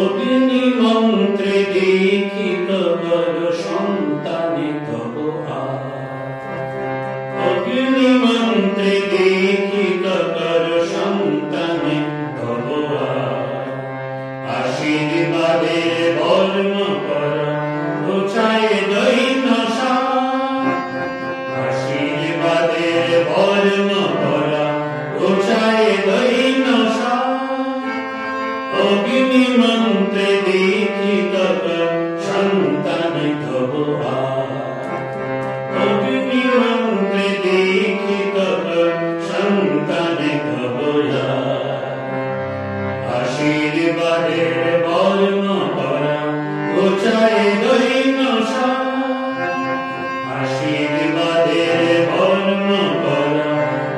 অগ্নি মন্ত্রে দীক্ষিত কর সন্তানে তব অগ্নি মন্ত্রে দীক্ষিত কর সন্তানে তব আশীর্বাদের বর্ণ কর ঘুচায় দৈন আশীর্বাদের বর্ণ কর ঘুচায় দৈন অগ্নি মন্ত্রে দীক্ষিত সন্তানে তব অগ্নি মন্ত্রে দীক্ষিত সন্তানে তব আশীর্বাদের বর্ণ করা ঘুচায় দৈন আশীর্বাদের বর্ণ করা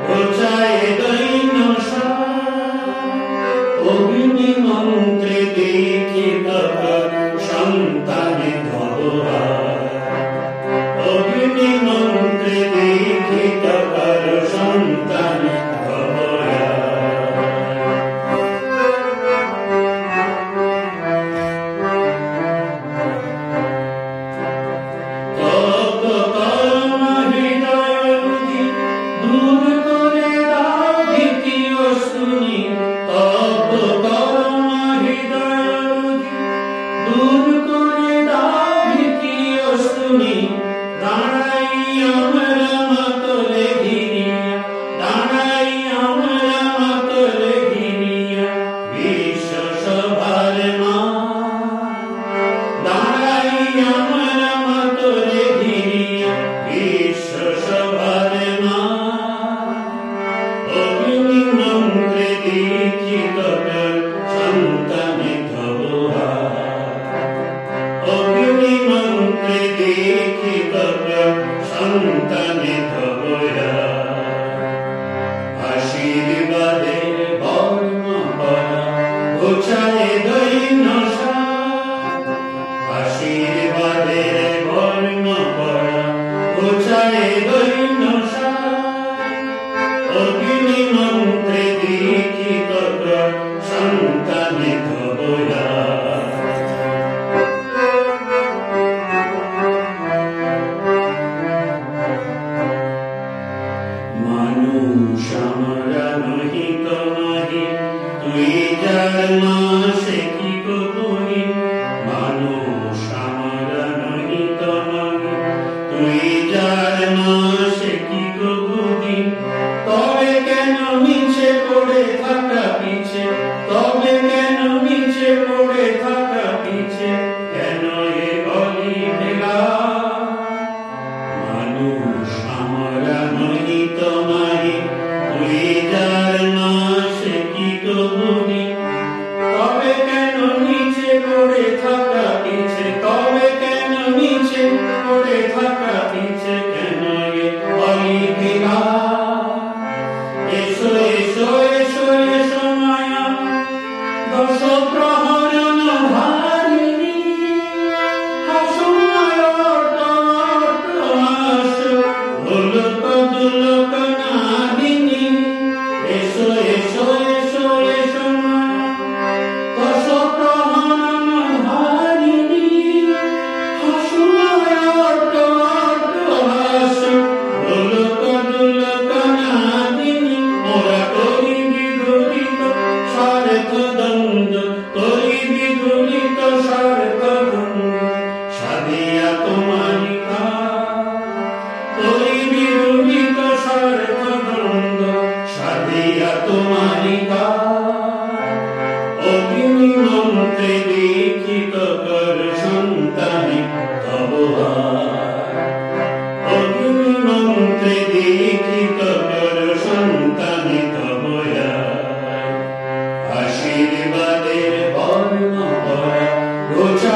ঘুচায় দৈন অগ্নি মন্ত্রে দীক্ষিত সন্তানে তব অগ্নি মন্ত্রে দীক্ষিত সন্তানে তব তব কর্ম হৃদয় দূর করে দাও ভীতি অশ্রুনি তব কর্ম হৃদয় দূর করে দাও ভীতি অশ্রুনি দাঁড়াই আমরা মাতলে ঘিরিয়া দাঁড়াই আমরা মাতলে ঘিরিয়া বিশ্ব সভার মা দাঁড়াই আমরা মাতলে ঘিরিয়া বিশ্ব সভার মা অগ্নি মন্ত্রে দীক্ষিত সন্তানে তব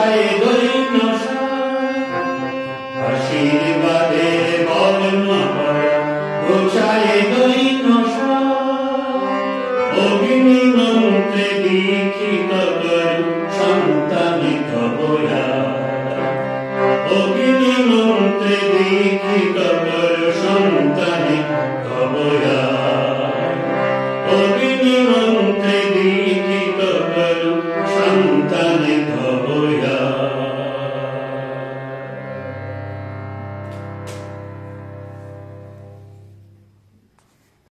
গায়ে দৈন্য